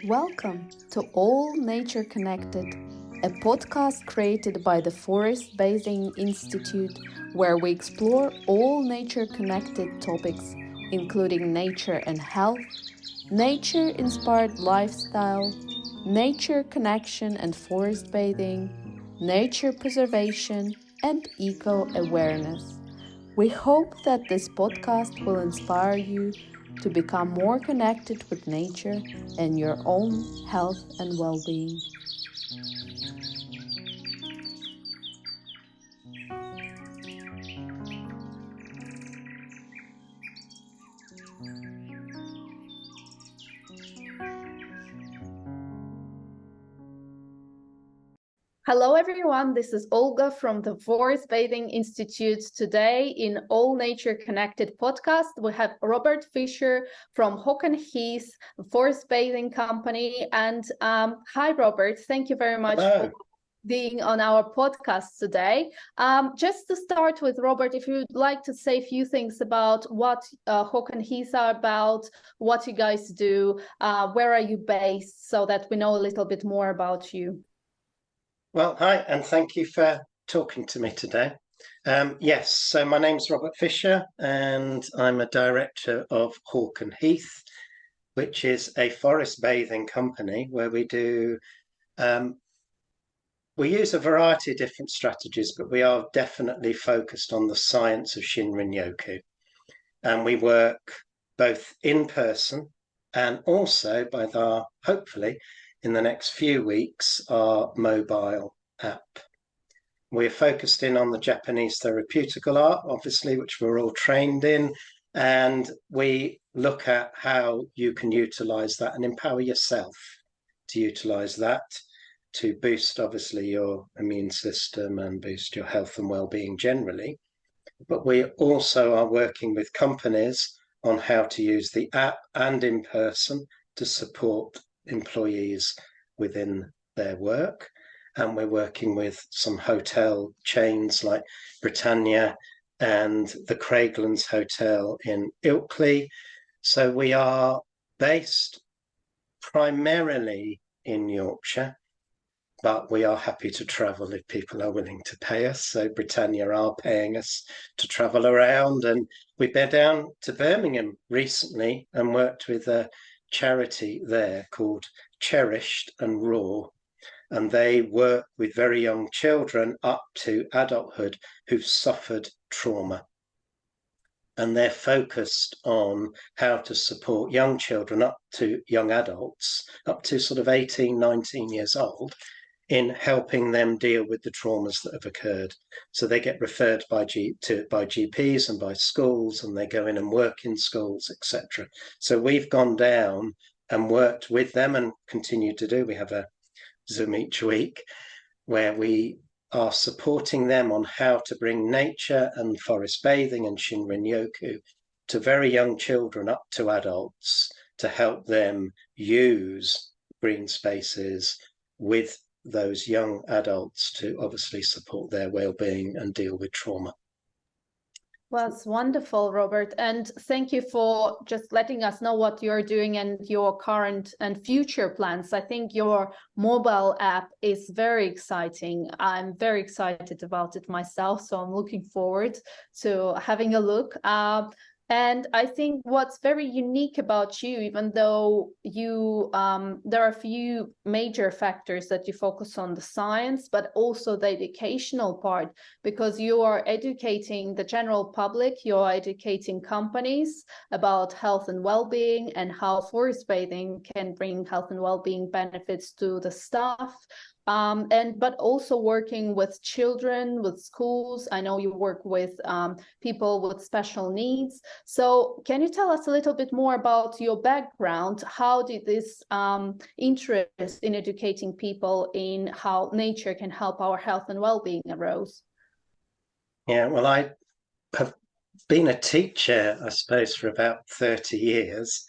Welcome to All Nature Connected, a podcast created by the Forest Bathing Institute, where we explore all nature connected topics, including nature and health, nature inspired lifestyle, nature connection and forest bathing, nature preservation, and eco awareness. We hope that this podcast will inspire you to become more connected with nature and your own health and well-being. Hello everyone, this is Olga from the Forest Bathing Institute. Today in All Nature Connected podcast, we have Robert Fisher from Hawk and Heath, Forest Bathing Company. And hi Robert, thank you very much for being on our podcast today. Just to start with, Robert, if you'd like to say a few things about what Hawk and Heath are about, what you guys do, where are you based, so that we know a little bit more about you. Well, hi, and thank you for talking to me today. Yes, so my name's Robert Fisher, and I'm a director of Hawk and Heath, which is a forest bathing company where we use a variety of different strategies, but we are definitely focused on the science of Shinrin-yoku. And we work both in person and also hopefully, in the next few weeks, our mobile app. We're focused in on the Japanese therapeutical art, obviously, which we're all trained in, and we look at how you can utilize that and empower yourself to utilize that to boost, obviously, your immune system and boost your health and well-being generally. But we also are working with companies on how to use the app and in person to support employees within their work. And we're working with some hotel chains like Britannia and the Craiglands Hotel in Ilkley. So we are based primarily in Yorkshire, but we are happy to travel if people are willing to pay us. So Britannia are paying us to travel around, and we've been down to Birmingham recently and worked with a charity there called Cherished and Raw, and they work with very young children up to adulthood who've suffered trauma, and they're focused on how to support young children up to young adults up to sort of 18, 19 years old in helping them deal with the traumas that have occurred. So they get referred by GPs and by schools, and they go in and work in schools, etc. So we've gone down and worked with them and continue to do. We have a Zoom each week where we are supporting them on how to bring nature and forest bathing and Shinrin-yoku to very young children up to adults to help them use green spaces with those young adults to obviously support their well-being and deal with trauma. Well, it's wonderful, Robert. And thank you for just letting us know what you're doing and your current and future plans. I think your mobile app is very exciting. I'm very excited about it myself, so I'm looking forward to having a look. And I think what's very unique about you, even though there are a few major factors that you focus on the science, but also the educational part, because you are educating the general public, you're educating companies about health and well-being and how forest bathing can bring health and well-being benefits to the staff. But also working with children, with schools. I know you work with people with special needs. So can you tell us a little bit more about your background? How did this interest in educating people in how nature can help our health and well-being arose? Yeah, well, I have been a teacher, I suppose, for about 30 years.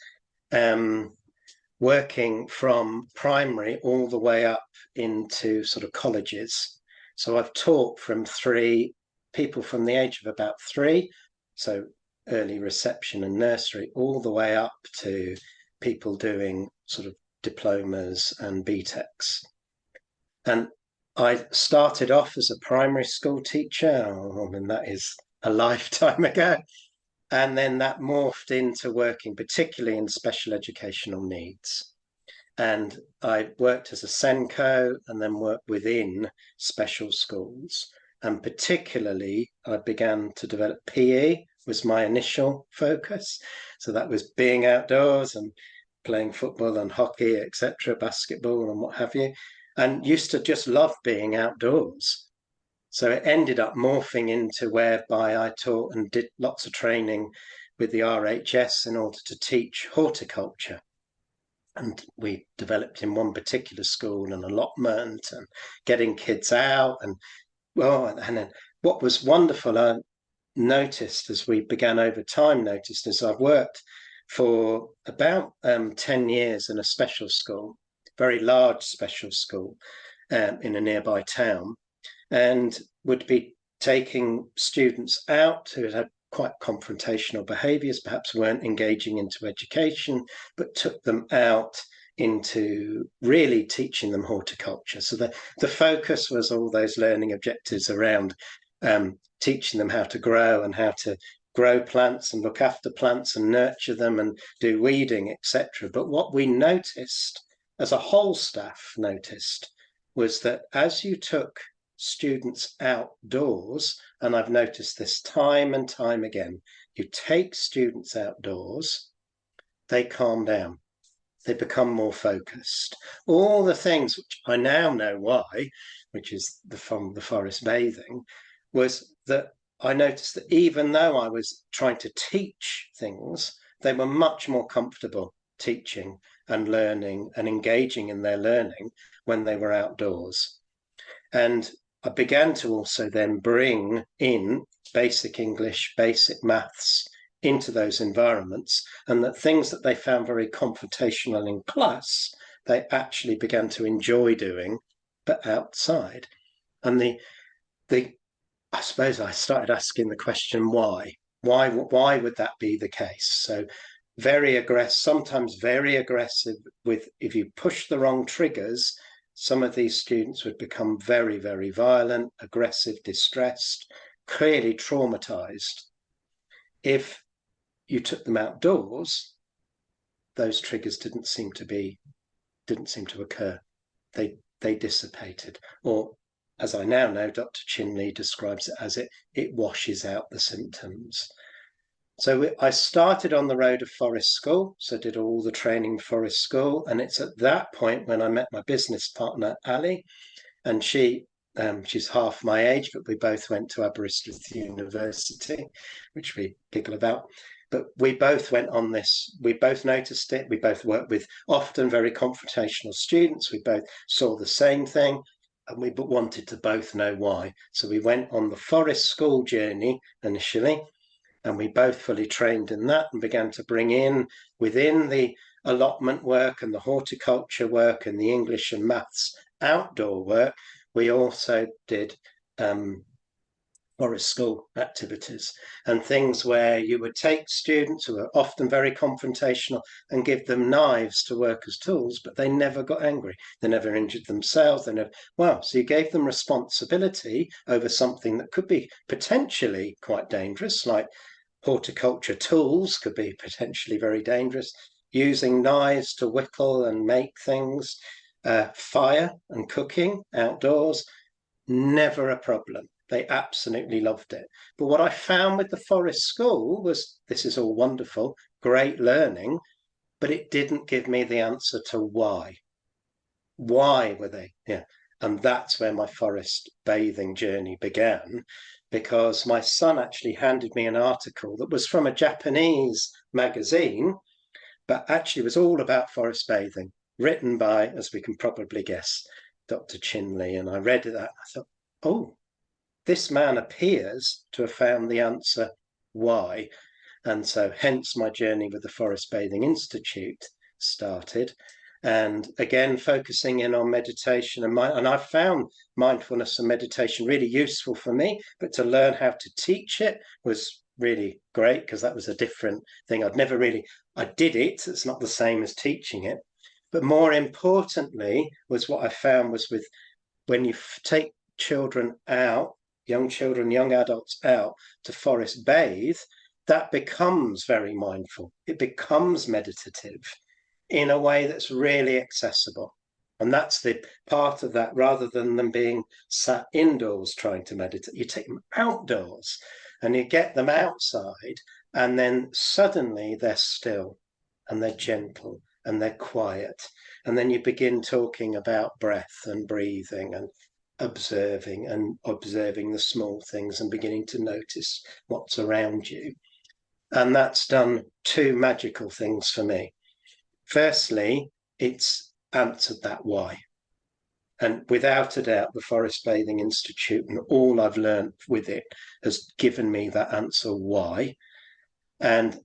Working from primary all the way up into sort of colleges. So I've taught from people from the age of about 3, so early reception and nursery, all the way up to people doing sort of diplomas and BTECs. And I started off as a primary school teacher. I mean, that is a lifetime ago. And then that morphed into working particularly in special educational needs. And I worked as a SENCO and then worked within special schools. And particularly, I began to develop PE was my initial focus. So that was being outdoors and playing football and hockey, etc., basketball and what have you, and used to just love being outdoors. So it ended up morphing into whereby I taught and did lots of training with the RHS in order to teach horticulture. And we developed in one particular school an allotment and getting kids out. And well, and then what was wonderful, I noticed as we began over time, noticed as I've worked for about 10 years in a special school, very large special school in a nearby town, and would be taking students out who had quite confrontational behaviours, perhaps weren't engaging into education, but took them out into really teaching them horticulture. So the focus was all those learning objectives around teaching them how to grow and how to grow plants and look after plants and nurture them and do weeding, etc. But what we noticed, as a whole staff noticed, was that as you took students outdoors, and I've noticed this time and time again, you take students outdoors, they calm down, they become more focused. All the things which I now know why, which is from the forest bathing, was that I noticed that even though I was trying to teach things, they were much more comfortable teaching and learning and engaging in their learning when they were outdoors. And I began to also then bring in basic English, basic maths into those environments, and that things that they found very confrontational in class, they actually began to enjoy doing, but outside. And I suppose I started asking the question, why? Why would that be the case? So very aggressive, sometimes very aggressive with, if you push the wrong triggers, some of these students would become very, very violent, aggressive, distressed, clearly traumatized. If you took them outdoors, those triggers didn't seem to occur. They dissipated, or as I now know, Dr. Chinley describes it as it washes out the symptoms. So I started on the road of Forest School, so did all the training in Forest School, and it's at that point when I met my business partner, Ali, and she's half my age, but we both went to Aberystwyth University, which we giggle about. But we both went on this, we both noticed it, we both worked with often very confrontational students, we both saw the same thing, and we wanted to both know why. So we went on the Forest School journey initially, and we both fully trained in that and began to bring in within the allotment work and the horticulture work and the English and maths outdoor work. We also did forest school activities and things where you would take students who are often very confrontational and give them knives to work as tools, but they never got angry. They never injured themselves. They never, wow. So you gave them responsibility over something that could be potentially quite dangerous, like horticulture tools could be potentially very dangerous, using knives to whittle and make things, fire and cooking outdoors, never a problem. They absolutely loved it. But what I found with the Forest School was, this is all wonderful, great learning, but it didn't give me the answer to why. Why were they? Yeah. And that's where my forest bathing journey began, because my son actually handed me an article that was from a Japanese magazine, but actually was all about forest bathing, written by, as we can probably guess, Dr. Chinley. And I read that. I thought, oh, this man appears to have found the answer why. And so hence my journey with the Forest Bathing Institute started. And again, focusing in on meditation and I found mindfulness and meditation really useful for me, but to learn how to teach it was really great, because that was a different thing. I did it. It's not the same as teaching it. But more importantly was what I found was with when you take children out, young children, young adults out to Forest Bathe, that becomes very mindful. It becomes meditative in a way that's really accessible. And that's the part of that, rather than them being sat indoors trying to meditate, you take them outdoors and you get them outside, and then suddenly they're still and they're gentle and they're quiet. And then you begin talking about breath and breathing and observing the small things and beginning to notice what's around you. And that's done two magical things for me. Firstly, it's answered that why. And without a doubt, the Forest Bathing Institute and all I've learned with it has given me that answer why. And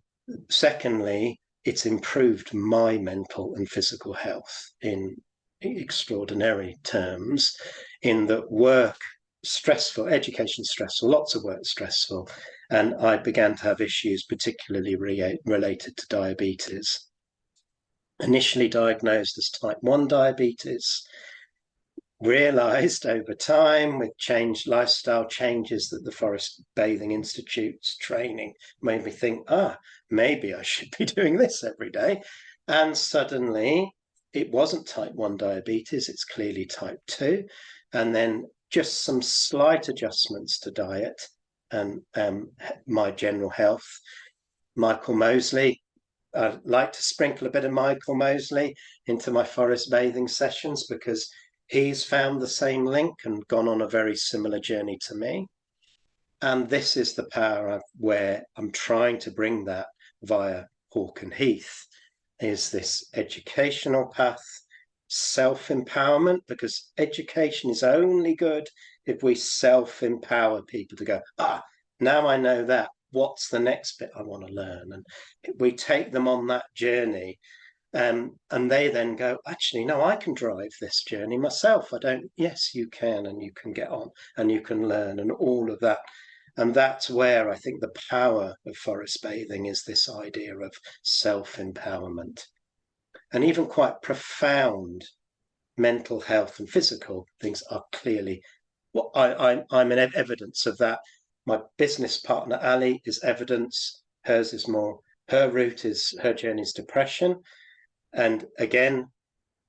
secondly, it's improved my mental and physical health in extraordinary terms, in that work stressful, education stressful, lots of work stressful. And I began to have issues particularly related to diabetes. Initially diagnosed as type 1 diabetes, realized over time with changed lifestyle changes that the Forest Bathing Institute's training made me think, maybe I should be doing this every day. And suddenly it wasn't type 1 diabetes, it's clearly type 2. And then just some slight adjustments to diet and my general health. Michael Mosley, I like to sprinkle a bit of Michael Mosley into my forest bathing sessions because he's found the same link and gone on a very similar journey to me. And this is the power where I'm trying to bring that via Hawk and Heath, is this educational path, self-empowerment, because education is only good if we self-empower people to go, now I know that, what's the next bit I want to learn? And we take them on that journey, and they then go, actually, no, I can drive this journey myself. Yes, you can, and you can get on and you can learn and all of that. And that's where I think the power of forest bathing is, this idea of self-empowerment. And even quite profound mental health and physical things are clearly, I'm an evidence of that. My business partner, Ali, is evidence. Hers is more, her journey is depression. And again,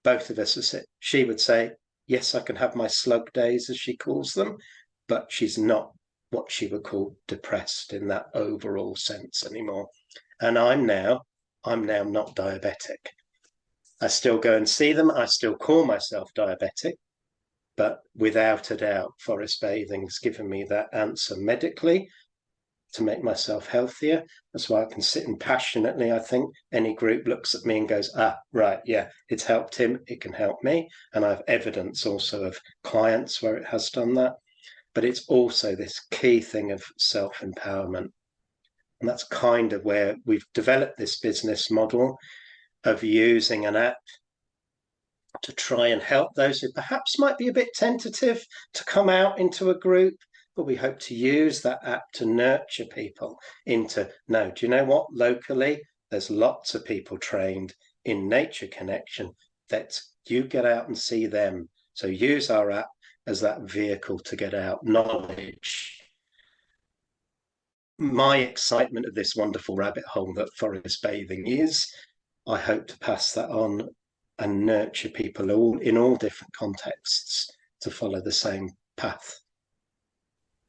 both of us, she would say, yes, I can have my slug days, as she calls them, but she's not what she would call depressed in that overall sense anymore. And I'm now not diabetic. I still go and see them. I still call myself diabetic, but without a doubt, forest bathing's given me that answer medically to make myself healthier. That's why I can sit and passionately, I think any group looks at me and goes, right, yeah, it's helped him, it can help me. And I have evidence also of clients where it has done that. But it's also this key thing of self-empowerment. And that's kind of where we've developed this business model of using an app to try and help those who perhaps might be a bit tentative to come out into a group, but we hope to use that app to nurture people into, no, do you know what? Locally, there's lots of people trained in nature connection that you get out and see them. So use our app as that vehicle to get out knowledge. My excitement of this wonderful rabbit hole that forest bathing is, I hope to pass that on and nurture people in all different contexts to follow the same path.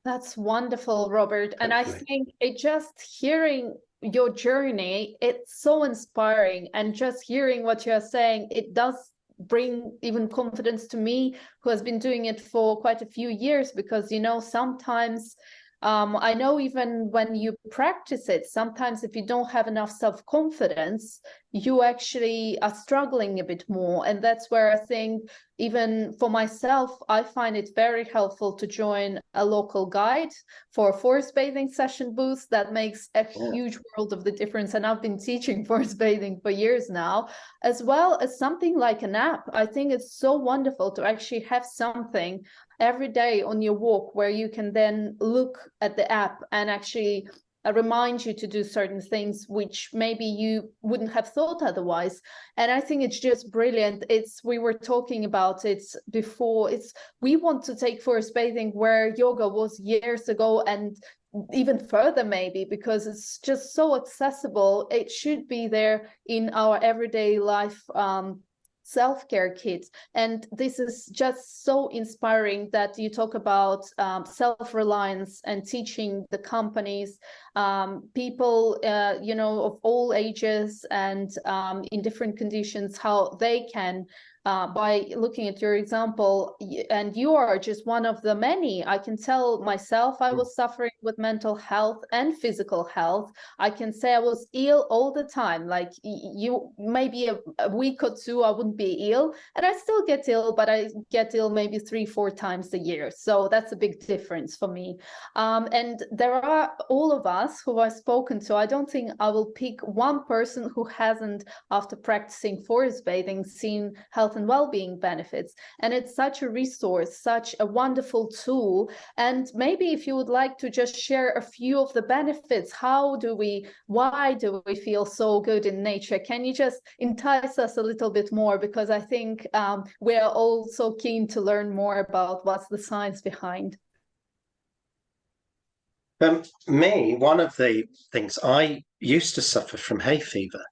That's wonderful, Robert. And I think just hearing your journey, it's so inspiring. And just hearing what you're saying, it does bring even confidence to me, who has been doing it for quite a few years, because, sometimes I know even when you practice it, sometimes if you don't have enough self-confidence, you actually are struggling a bit more. And that's where I think, even for myself, I find it very helpful to join a local guide for a forest bathing session booth. That makes a huge world of the difference. And I've been teaching forest bathing for years now, as well as something like an app. I think it's so wonderful to actually have something every day on your walk where you can then look at the app and actually remind you to do certain things which maybe you wouldn't have thought otherwise. And I think it's just brilliant. We were talking about it before. We want to take forest bathing where yoga was years ago, and even further maybe, because it's just so accessible. It should be there in our everyday life self-care kit. And this is just so inspiring that you talk about self-reliance and teaching the companies, people of all ages and in different conditions, how they can by looking at your example, and you are just one of the many. I can tell myself I was suffering with mental health and physical health. I can say I was ill all the time. Like you, maybe a week or two I wouldn't be ill, and I still get ill, but I get ill maybe 3-4 times a year. So that's a big difference for me. And there are all of us who I've spoken to. I don't think I will pick one person who hasn't, after practicing forest bathing, seen health and well-being benefits. And it's such a resource, such a wonderful tool. And maybe if you would like to just share a few of the benefits, why do we feel so good in nature? Can you just entice us a little bit more? Because I think we're all so keen to learn more about what's the science behind. One of the things, I used to suffer from hay fever.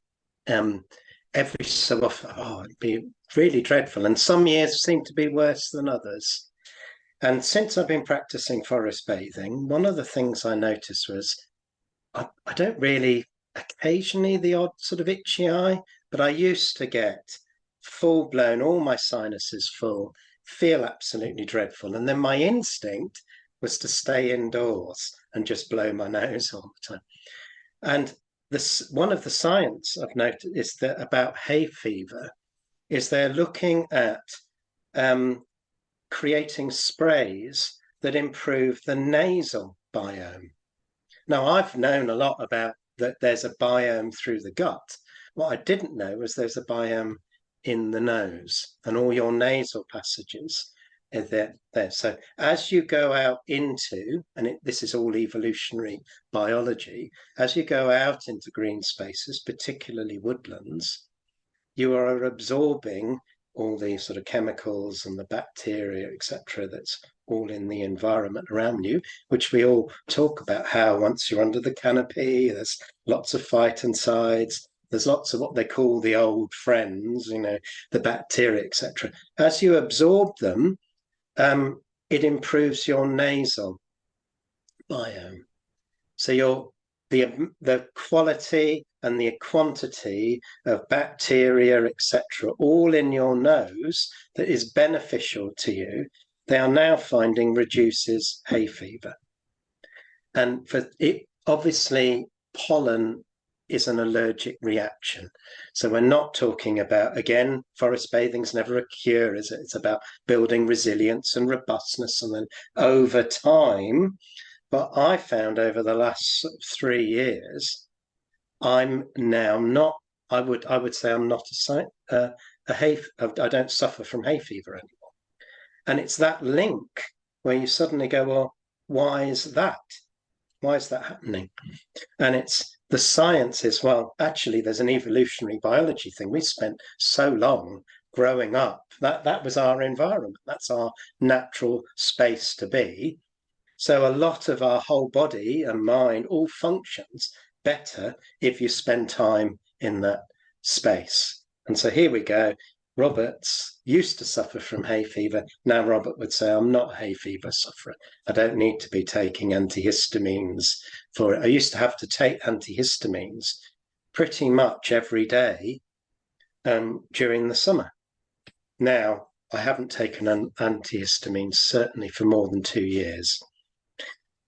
Every so often, it'd be really dreadful. And some years seem to be worse than others. And since I've been practicing forest bathing, one of the things I noticed was I don't really, occasionally the odd sort of itchy eye, but I used to get full blown, all my sinuses full, feel absolutely dreadful. And then my instinct was to stay indoors and just blow my nose all the time. And one of the science I've noted is that about hay fever is they're looking at creating sprays that improve the nasal biome. Now, I've known a lot about that there's a biome through the gut. What I didn't know was there's a biome in the nose, and all your nasal passages are there. So as you go out into, and this is all evolutionary biology, as you go out into green spaces, particularly woodlands, you are absorbing all the sort of chemicals and the bacteria, etc., that's all in the environment around you, which we all talk about how once you're under the canopy, there's lots of phytoncides, there's lots of what they call the old friends, the bacteria, etc. As you absorb them, it improves your nasal biome. So the quality and the quantity of bacteria, etc., all in your nose that is beneficial to you, they are now finding reduces hay fever. And for it, obviously, pollen is an allergic reaction. So we're not talking about, again, forest bathing's never a cure, is it? It's about building resilience and robustness, and then over time. But I found over the last 3 years, I'm now not. I would say I'm not I don't suffer from hay fever anymore. And it's that link where you suddenly go, well, why is that? Why is that happening? And it's the science is, well, actually, there's an evolutionary biology thing. We spent so long growing up that was our environment. That's our natural space to be. So a lot of our whole body and mind all functions better if you spend time in that space. And so here we go. Robert's used to suffer from hay fever. Now Robert would say, I'm not a hay fever sufferer. I don't need to be taking antihistamines for it. I used to have to take antihistamines pretty much every day during the summer. Now, I haven't taken an antihistamine certainly for more than 2 years.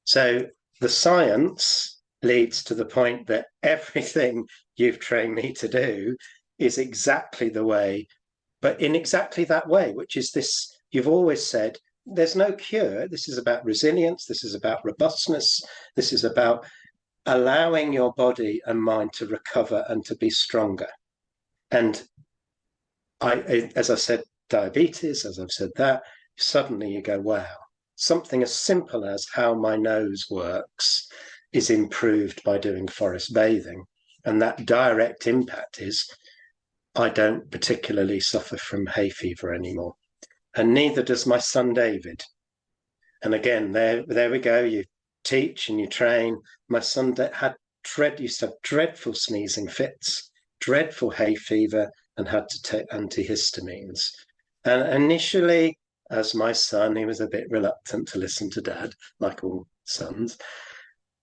So the science leads to the point that everything you've trained me to do is exactly the way, but in exactly that way, which is this, you've always said, there's no cure. This is about resilience. This is about robustness. This is about allowing your body and mind to recover and to be stronger. And as I said, diabetes, as I've said that, suddenly you go, wow, something as simple as how my nose works is improved by doing forest bathing. And that direct impact is I don't particularly suffer from hay fever anymore. And neither does my son David. And again, there we go. You teach and you train. My son used to have dreadful sneezing fits, dreadful hay fever, and had to take antihistamines. And initially, as my son, he was a bit reluctant to listen to dad, like all sons.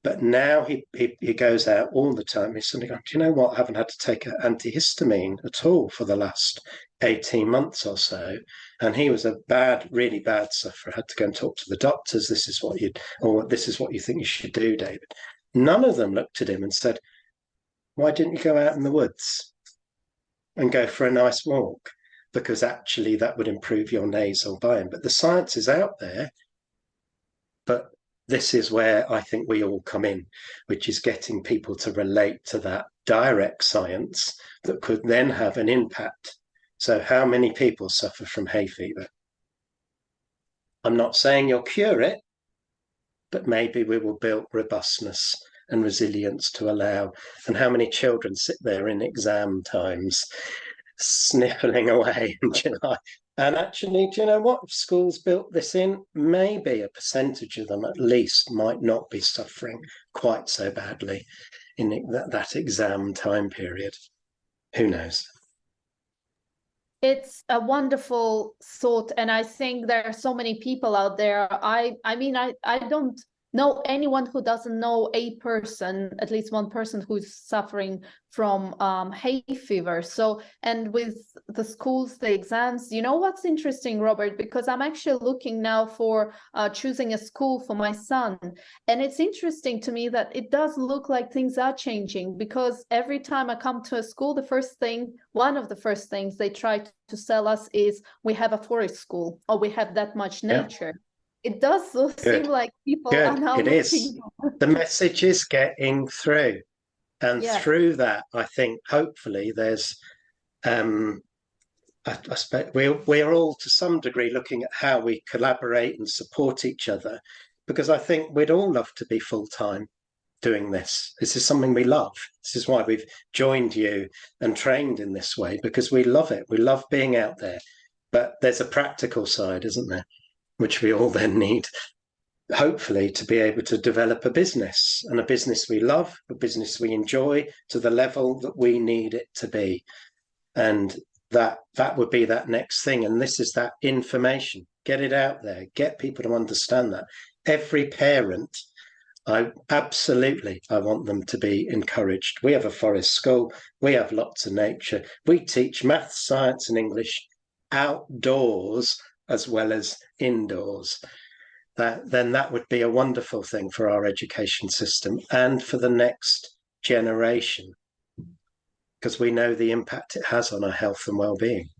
But now he goes out all the time. He's suddenly going, do you know what? I haven't had to take an antihistamine at all for the last 18 months or so. And he was a really bad sufferer. Had to go and talk to the doctors. This is what you think you should do, David. None of them looked at him and said, why didn't you go out in the woods and go for a nice walk? Because actually that would improve your nasal biome. But the science is out there. But this is where I think we all come in, which is getting people to relate to that direct science that could then have an impact. So how many people suffer from hay fever? I'm not saying you'll cure it, but maybe we will build robustness and resilience to allow. And how many children sit there in exam times sniffling away in July? And actually, do you know what? If schools built this in, maybe a percentage of them at least might not be suffering quite so badly in that exam time period. Who knows? It's a wonderful thought, and I think there are so many people out there. I mean, I don't know anyone who doesn't know a person, at least one person, who's suffering from hay fever. So, and with the schools, the exams, you know what's interesting, Robert, because I'm actually looking now for choosing a school for my son. And it's interesting to me that it does look like things are changing, because every time I come to a school, one of the first things they try to sell us is we have a forest school, or we have that much nature. Yeah. It does seem like people are now looking. It is. The message is getting through. And through that, I think, hopefully, there's, I expect we're all to some degree looking at how we collaborate and support each other, because I think we'd all love to be full-time doing this. This is something we love. This is why we've joined you and trained in this way, because we love it. We love being out there. But there's a practical side, isn't there? Which we all then need, hopefully, to be able to develop a business, and a business we love, a business we enjoy, to the level that we need it to be. And that would be that next thing. And this is that information. Get it out there. Get people to understand that. Every parent, I want them to be encouraged. We have a forest school. We have lots of nature. We teach maths, science, and English outdoors as well as indoors. Then that would be a wonderful thing for our education system and for the next generation, because we know the impact it has on our health and well-being.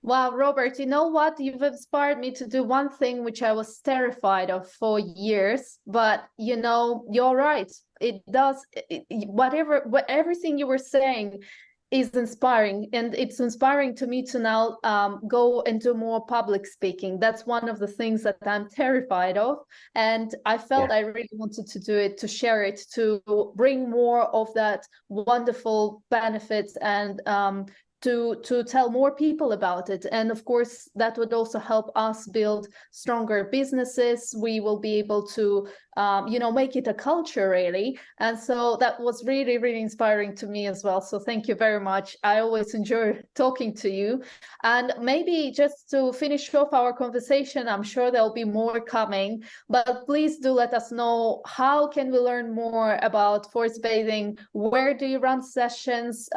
Wow, Robert, you know what? You've inspired me to do one thing which I was terrified of for years, but you know, you're right. It does, everything you were saying is inspiring, and it's inspiring to me to now go and do more public speaking. That's one of the things that I'm terrified of, and I felt I really wanted to do it, to share it, to bring more of that wonderful benefits, and to tell more people about it. And of course, that would also help us build stronger businesses. We will be able to make it a culture, really. And so that was really, really inspiring to me as well. So thank you very much. I always enjoy talking to you. And maybe just to finish off our conversation, I'm sure there'll be more coming, but please do let us know, how can we learn more about forest bathing? Where do you run sessions?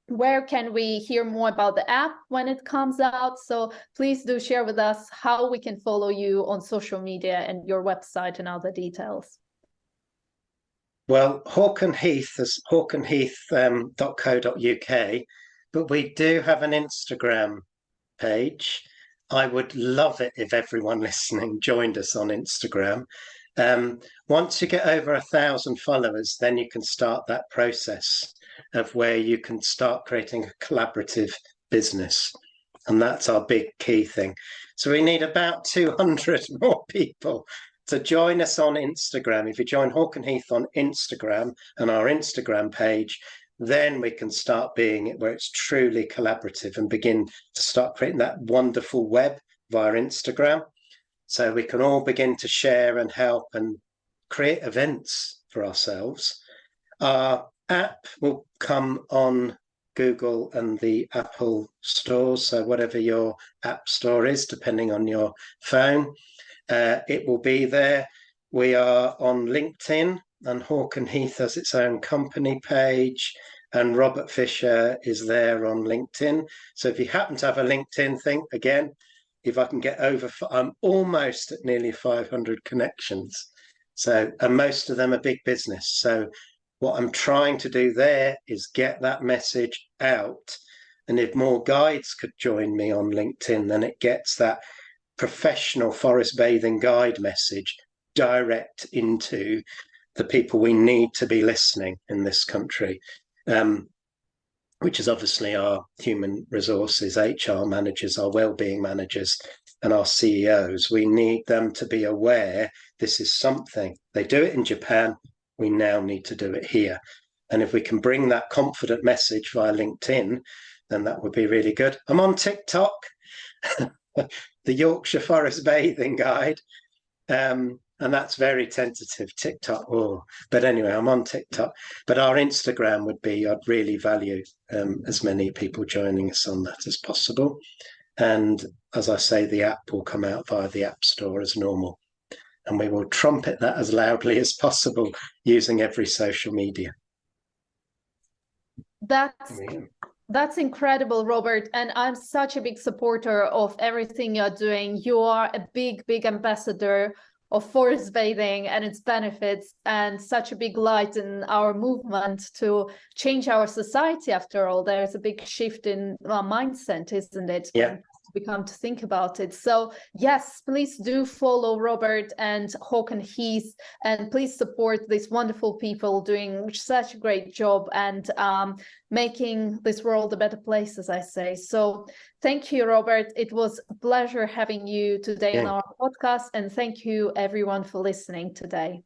Where can we hear more about the app when it comes out? So please do share with us how we can follow you on social media and your website and other details. Well, Hawk and Heath is hawkandheath.co.uk, but we do have an Instagram page. I would love it if everyone listening joined us on Instagram. Once you get over 1,000 followers, then you can start that process of where you can start creating a collaborative business. And that's our big key thing. So we need about 200 more people So join us on Instagram. If you join Hawk and Heath on Instagram and our Instagram page, then we can start being it where it's truly collaborative and begin to start creating that wonderful web via Instagram. So we can all begin to share and help and create events for ourselves. Our app will come on Google and the Apple stores. So whatever your app store is, depending on your phone, it will be there. We are on LinkedIn, and Hawk and Heath has its own company page, and Robert Fisher is there on LinkedIn. So if you happen to have a LinkedIn thing, again, if I can get over, I'm almost at nearly 500 connections. So, and most of them are big business. So what I'm trying to do there is get that message out. And if more guides could join me on LinkedIn, then it gets that professional forest bathing guide message direct into the people we need to be listening in this country, which is obviously our human resources, HR managers, our wellbeing managers, and our CEOs. We need them to be aware this is something. They do it in Japan. We now need to do it here. And if we can bring that confident message via LinkedIn, then that would be really good. I'm on TikTok, the Yorkshire Forest Bathing Guide. And that's very tentative, TikTok. Oh, but anyway, I'm on TikTok. But our Instagram would be, I'd really value as many people joining us on that as possible. And as I say, the app will come out via the App Store as normal. And we will trumpet that as loudly as possible using every social media. That's incredible, Robert. And I'm such a big supporter of everything you're doing. You are a big, big ambassador of forest bathing and its benefits, and such a big light in our movement to change our society. After all, there's a big shift in our mindset, isn't it? Yeah. We come to think about it. So yes, please do follow Robert and Hawk and Heath, and please support these wonderful people doing such a great job and making this world a better place, as I say. So thank you, Robert. It was a pleasure having you today on our podcast, and thank you everyone for listening today.